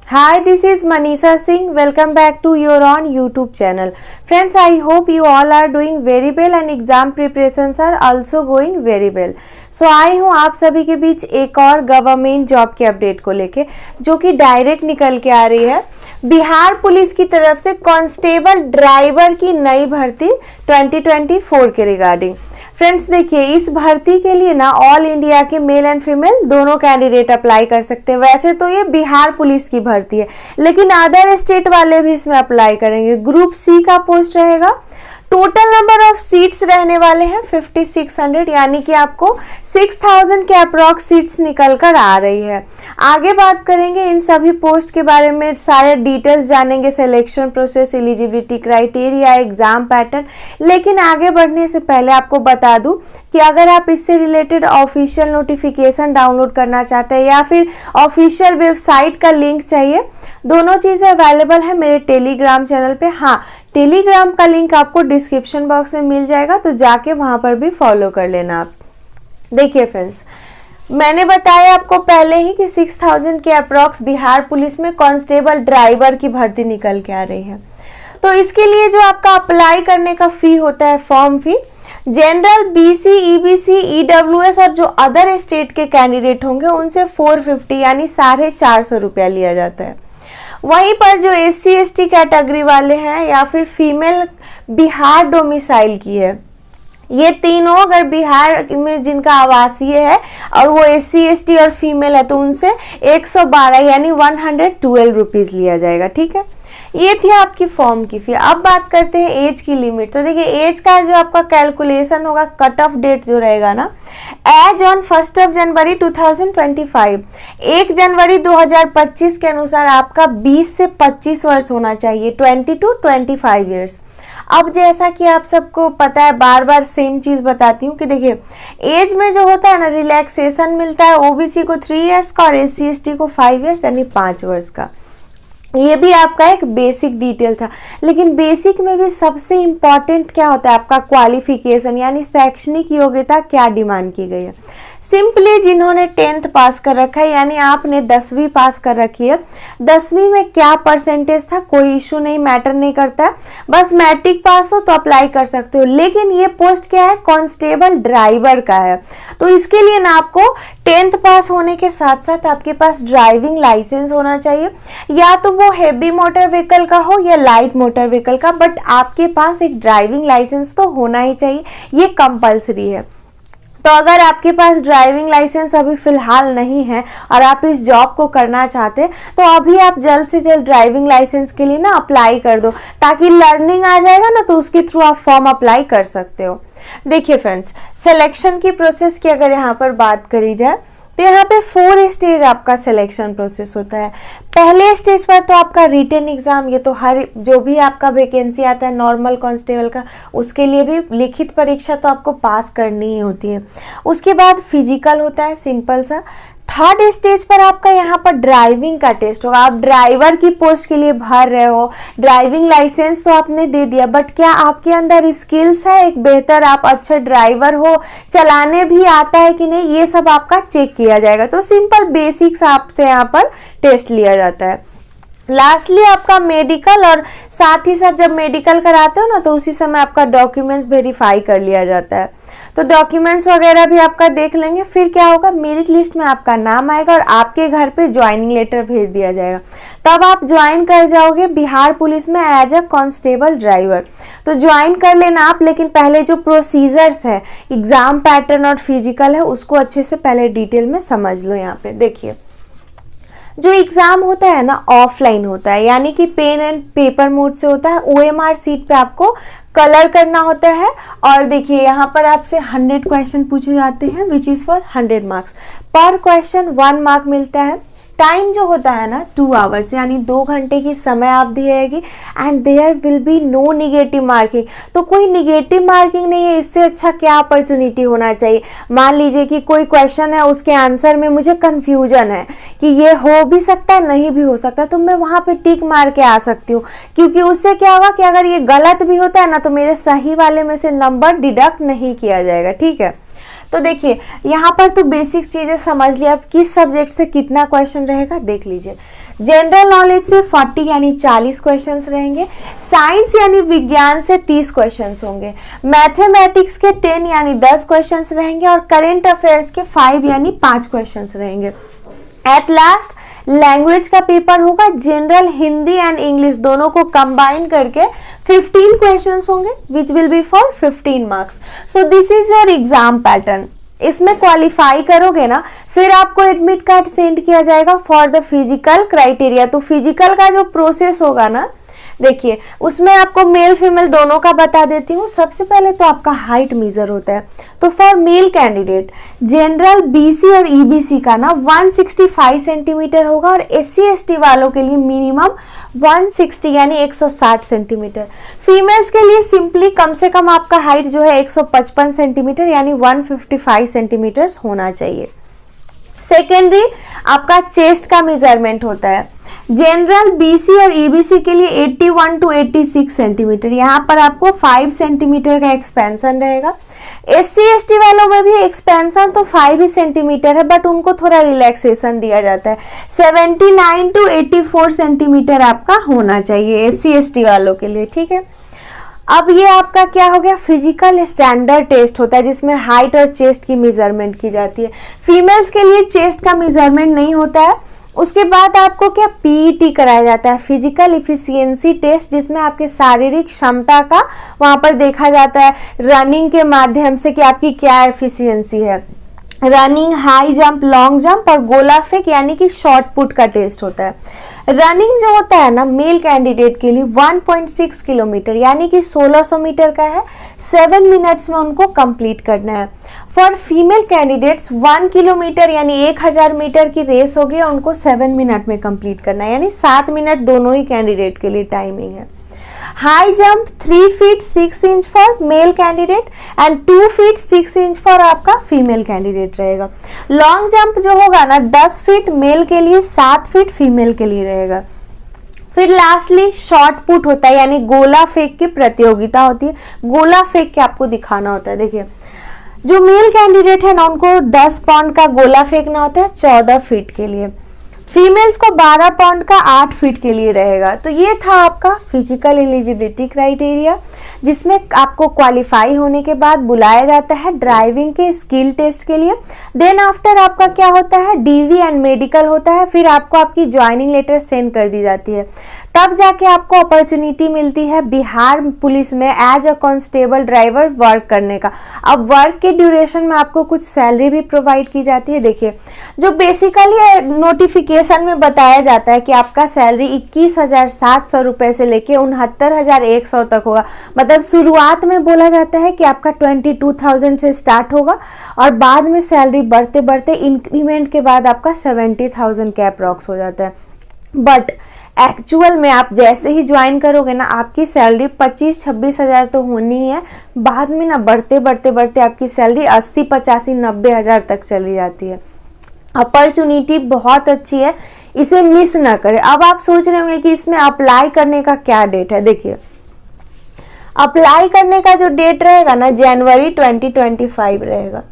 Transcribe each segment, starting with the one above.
Hi, this is Manisha Singh. Welcome back to your on YouTube channel. Friends, I hope you all are doing very well and exam preparations are also going very well. So आई हूँ आप सभी के बीच एक और government job के update को लेके, जो कि डायरेक्ट निकल के आ रही है बिहार पुलिस की तरफ से कांस्टेबल ड्राइवर की नई भर्ती 2024 के रिगार्डिंग। फ्रेंड्स देखिए, इस भर्ती के लिए ना ऑल इंडिया के मेल एंड फीमेल दोनों कैंडिडेट अप्लाई कर सकते हैं। वैसे तो ये बिहार पुलिस की भर्ती है, लेकिन अदर स्टेट वाले भी इसमें अप्लाई करेंगे। ग्रुप सी का पोस्ट रहेगा। टोटल नंबर ऑफ सीट्स रहने वाले हैं 5600, यानी कि आपको 6000 के अप्रॉक्स सीट्स निकल कर आ रही है। आगे बात करेंगे इन सभी पोस्ट के बारे में, सारे डिटेल्स जानेंगे, selection process, eligibility criteria, exam pattern. लेकिन आगे बढ़ने से पहले आपको बता दूं कि अगर आप इससे रिलेटेड ऑफिशियल नोटिफिकेशन डाउनलोड करना चाहते हैं या फिर ऑफिशियल वेबसाइट का लिंक चाहिए, दोनों चीज़ें अवेलेबल है मेरे टेलीग्राम चैनल पे। हाँ, टेलीग्राम का लिंक आपको डिस्क्रिप्शन बॉक्स में मिल जाएगा, तो जाके वहां पर भी फॉलो कर लेना आप। देखिए फ्रेंड्स, मैंने बताया आपको पहले ही कि 6000 के अप्रॉक्स बिहार पुलिस में कांस्टेबल ड्राइवर की भर्ती निकल के आ रही है। तो इसके लिए जो आपका अप्लाई करने का फी होता है, form fee, general, BC, EBC, EWS और जो अदर स्टेट के कैंडिडेट होंगे उनसे 450 यानी 450 रुपया लिया जाता है। वहीं पर जो SC ST कैटेगरी वाले हैं या फिर फीमेल बिहार डोमिसाइल की है, ये तीनों अगर बिहार में जिनका आवासीय है और वो SC ST और फीमेल है तो उनसे 112 यानी 112 रुपीज लिया जाएगा। ठीक है, ये थी आपकी फॉर्म की फी। अब बात करते हैं एज की लिमिट। तो देखिए, एज का जो आपका कैलकुलेशन होगा, कट ऑफ डेट जो रहेगा ना, एज ऑन 1 जनवरी 2025, 1 जनवरी 2025 के अनुसार आपका 20 से 25 वर्ष होना चाहिए, 20 to 25 ईयर्स। अब जैसा कि आप सबको पता है, बार बार सेम चीज बताती हूँ कि देखिए, एज में जो होता है ना, रिलैक्सेशन मिलता है ओबीसी को 3 इयर्स का और SC ST को 5 इयर्स यानी 5 वर्ष का। ये भी आपका एक बेसिक डिटेल था, लेकिन बेसिक में भी सबसे इम्पॉर्टेंट क्या होता है, आपका क्वालिफिकेशन यानी शैक्षणिक योग्यता क्या डिमांड की गई है। सिंपली जिन्होंने 10th पास कर रखा है, यानी आपने 10वीं पास कर रखी है, 10वीं में क्या परसेंटेज था कोई इशू नहीं, मैटर नहीं करता, बस मैट्रिक पास हो तो अप्लाई कर सकते हो। लेकिन ये पोस्ट क्या है, कांस्टेबल ड्राइवर का है। तो इसके लिए ना आपको 10th पास होने के साथ साथ आपके पास ड्राइविंग लाइसेंस होना चाहिए, या तो वो हेवी मोटर व्हीकल का हो या लाइट मोटर व्हीकल का, बट आपके पास एक ड्राइविंग लाइसेंस तो होना ही चाहिए, ये कंपलसरी है। तो अगर आपके पास ड्राइविंग लाइसेंस अभी फिलहाल नहीं है और आप इस जॉब को करना चाहते हैं, तो अभी आप जल्द से जल्द ड्राइविंग लाइसेंस के लिए ना अप्लाई कर दो, ताकि लर्निंग आ जाएगा ना तो उसके थ्रू आप फॉर्म अप्लाई कर सकते हो। देखिए फ्रेंड्स, सिलेक्शन की प्रोसेस की अगर यहाँ पर बात करी जाए तो यहाँ पे 4 स्टेज आपका सिलेक्शन प्रोसेस होता है। पहले स्टेज पर तो आपका रिटन एग्जाम, ये तो हर जो भी आपका वैकेंसी आता है नॉर्मल कांस्टेबल का, उसके लिए भी लिखित परीक्षा तो आपको पास करनी ही होती है। उसके बाद फिजिकल होता है सिंपल सा। थर्ड स्टेज पर आपका यहाँ पर ड्राइविंग का टेस्ट होगा। आप ड्राइवर की पोस्ट के लिए भर रहे हो, ड्राइविंग लाइसेंस तो आपने दे दिया, बट क्या आपके अंदर स्किल्स है एक बेहतर, आप अच्छे ड्राइवर हो, चलाने भी आता है कि नहीं, ये सब आपका चेक किया जाएगा। तो सिंपल बेसिक्स आपसे यहाँ पर टेस्ट लिया जाता है। लास्टली आपका मेडिकल, और साथ ही साथ जब मेडिकल कराते हो ना तो उसी समय आपका डॉक्यूमेंट्स वेरीफाई कर लिया जाता है। तो डॉक्यूमेंट्स वगैरह भी आपका देख लेंगे। फिर क्या होगा, मेरिट लिस्ट में आपका नाम आएगा और आपके घर पे ज्वाइनिंग लेटर भेज दिया जाएगा। तब आप ज्वाइन कर जाओगे बिहार पुलिस में एज अ कांस्टेबल ड्राइवर। तो ज्वाइन कर लेना आप, लेकिन पहले जो प्रोसीजर्स है, एग्जाम पैटर्न और फिजिकल है, उसको अच्छे से पहले डिटेल में समझ लो। यहाँ पे देखिए, जो एग्जाम होता है ना ऑफलाइन होता है, यानी कि पेन एंड पेपर मोड से होता है। OMR सीट पे आपको कलर करना होता है। और देखिए, यहाँ पर आपसे 100 क्वेश्चन पूछे जाते हैं, विच इज फॉर 100 मार्क्स। पर क्वेश्चन 1 मार्क मिलता है। टाइम जो होता है ना 2 आवर्स यानी 2 घंटे की समय अवधि रहेगी। And there will be no negative marking. तो कोई निगेटिव मार्किंग नहीं है। इससे अच्छा क्या अपॉर्चुनिटी होना चाहिए, मान लीजिए कि कोई क्वेश्चन है, उसके आंसर में मुझे कंफ्यूजन है कि ये हो भी सकता है नहीं भी हो सकता, तो मैं वहां पे टिक मार के आ सकती हूँ, क्योंकि उससे क्या होगा कि अगर ये गलत भी होता है ना तो मेरे सही वाले में से नंबर डिडक्ट नहीं किया जाएगा। ठीक है, तो देखिए यहाँ पर तो बेसिक चीजें समझ लिया, अब किस सब्जेक्ट से कितना क्वेश्चन रहेगा देख लीजिए। जनरल नॉलेज से 40 यानी 40 क्वेश्चंस रहेंगे, साइंस यानी विज्ञान से 30 क्वेश्चंस होंगे, मैथमेटिक्स के 10 यानी 10 क्वेश्चंस रहेंगे और करंट अफेयर्स के 5 यानी 5 क्वेश्चंस रहेंगे। एट लास्ट लैंग्वेज का पेपर होगा, जनरल हिंदी एंड इंग्लिश दोनों को कंबाइन करके 15 क्वेश्चंस होंगे which will be for 15 marks. So this is your exam pattern. इसमें क्वालिफाई करोगे ना, फिर आपको एडमिट कार्ड सेंड किया जाएगा फॉर द फिजिकल क्राइटेरिया। तो फिजिकल का जो प्रोसेस होगा ना, देखिए उसमें आपको मेल फीमेल दोनों का बता देती हूँ। सबसे पहले तो आपका हाइट मेजर होता है, तो for male candidate general BC और ईबीसी का ना 165 सेंटीमीटर होगा और एससी एसटी वालों के लिए मिनिमम 160 यानी 160 सेंटीमीटर। फीमेल्स के लिए सिंपली कम से कम आपका हाइट जो है 155 सेंटीमीटर यानी 155 सेंटीमीटर होना चाहिए। सेकेंडरी आपका चेस्ट का मेजरमेंट होता है, जनरल बीसी और ईबीसी के लिए 81 टू 86 सेंटीमीटर, यहाँ पर आपको 5 सेंटीमीटर का एक्सपेंशन रहेगा। एससी एसटी वालों में भी एक्सपेंशन तो 5 ही सेंटीमीटर है, बट उनको थोड़ा रिलैक्सेशन दिया जाता है। 79 टू 84 सेंटीमीटर आपका होना चाहिए एससी एसटी वालों के लिए, ठीक है। अब ये आपका क्या हो गया, फिजिकल स्टैंडर्ड टेस्ट होता है जिसमें हाइट और चेस्ट की मेजरमेंट की जाती है। फीमेल्स के लिए चेस्ट का मेजरमेंट नहीं होता है। उसके बाद आपको क्या पीईटी कराया जाता है, फिजिकल इफिशियंसी टेस्ट, जिसमें आपके शारीरिक क्षमता का वहां पर देखा जाता है रनिंग के माध्यम से कि आपकी क्या एफिशिएंसी है। Running, high jump, long jump और गोला फेंक यानी कि शॉर्ट पुट का टेस्ट होता है। रनिंग जो होता है ना मेल कैंडिडेट के लिए 1.6 किलोमीटर यानी कि 1600 मीटर का है, 7 मिनट्स में उनको कंप्लीट करना है। फॉर फीमेल कैंडिडेट्स 1 किलोमीटर यानी 1000 मीटर की रेस होगी, उनको 7 मिनट में कंप्लीट करना है, यानी 7 मिनट दोनों ही कैंडिडेट के लिए टाइमिंग है। High jump 3 feet 6 inch for male candidate and 2 feet 6 inch for आपका फीमेल कैंडिडेट रहेगा। लॉन्ग जंप जो होगा ना 10 फीट मेल के लिए, 7 फीट फीमेल के लिए रहेगा। फिर लास्टली शॉर्ट पुट होता है यानी गोला फेंक की प्रतियोगिता होती है, गोला फेंक के आपको दिखाना होता है। देखिए जो मेल कैंडिडेट है ना उनको 10 पाउंड का गोला फेंकना होता है 14 फीट के लिए, फीमेल्स को 12 पाउंड का 8 फीट के लिए रहेगा। तो ये था आपका फिजिकल एलिजिबिलिटी क्राइटेरिया, जिसमें आपको क्वालिफाई होने के बाद बुलाया जाता है ड्राइविंग के स्किल टेस्ट के लिए। देन आफ्टर आपका क्या होता है, डीवी एंड मेडिकल होता है, फिर आपको आपकी ज्वाइनिंग लेटर सेंड कर दी जाती है। तब जाके आपको अपॉर्चुनिटी मिलती है बिहार पुलिस में as a constable driver work करने का। अब वर्क के ड्यूरेशन में आपको कुछ सैलरी भी प्रोवाइड की जाती है। देखिए जो बेसिकली नोटिफिकेशन में बताया जाता है कि आपका सैलरी 21,700 रुपए से लेके 69,100 तक होगा। मतलब शुरुआत में बोला जाता है कि आपका 22,000 से स्टार्ट होगा और बाद में सैलरी बढ़ते बढ़ते इंक्रीमेंट के बाद आपका 70,000 के अप्रॉक्स हो जाता है। बट एक्चुअल में आप जैसे ही ज्वाइन करोगे ना आपकी सैलरी 25-26 हज़ार तो होनी ही है, बाद में ना बढ़ते बढ़ते बढ़ते आपकी सैलरी 80, 85, 90 हज़ार तक चली जाती है। अपॉर्चुनिटी बहुत अच्छी है, इसे मिस ना करें। अब आप सोच रहे होंगे कि इसमें अप्लाई करने का क्या डेट है। देखिए अप्लाई करने का जो डेट रहेगा ना जनवरी 2025 रहेगा।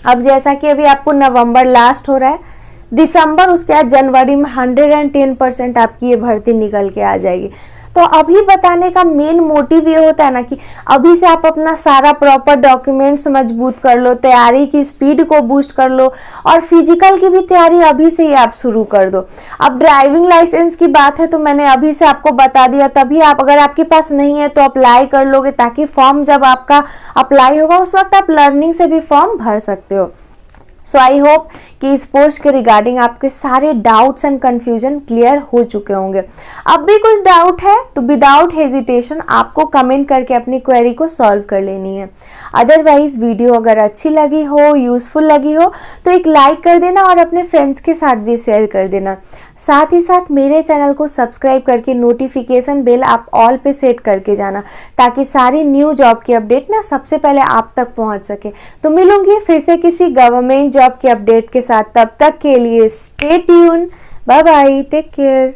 अब जैसा कि अभी आपको नवंबर लास्ट हो रहा है, दिसंबर, उसके बाद जनवरी में 110% आपकी ये भर्ती निकल के आ जाएगी। तो अभी बताने का मेन मोटिव ये होता है ना कि अभी से आप अपना सारा प्रॉपर डॉक्यूमेंट्स मजबूत कर लो, तैयारी की स्पीड को बूस्ट कर लो और फिजिकल की भी तैयारी अभी से ही आप शुरू कर दो। अब ड्राइविंग लाइसेंस की बात है तो मैंने अभी से आपको बता दिया, तभी आप अगर आपके पास नहीं है तो अप्लाई कर लोगे, ताकि फॉर्म जब आपका अप्लाई होगा उस वक्त आप लर्निंग से भी फॉर्म भर सकते हो। सो आई होप कि इस पोस्ट के रिगार्डिंग आपके सारे डाउट्स एंड कंफ्यूजन क्लियर हो चुके होंगे। अब भी कुछ डाउट है तो विदाउट हेजिटेशन आपको कमेंट करके अपनी क्वेरी को सॉल्व कर लेनी है। अदरवाइज वीडियो अगर अच्छी लगी हो, यूजफुल लगी हो तो एक लाइक कर देना और अपने फ्रेंड्स के साथ भी शेयर कर देना। साथ ही साथ मेरे चैनल को सब्सक्राइब करके नोटिफिकेशन बेल आप ऑल पे सेट करके जाना, ताकि सारी न्यू जॉब की अपडेट ना सबसे पहले आप तक पहुंच सके। तो मिलूंगी फिर से किसी गवर्नमेंट जॉब के अपडेट के साथ, तब तक के लिए stay tuned, bye bye, take care.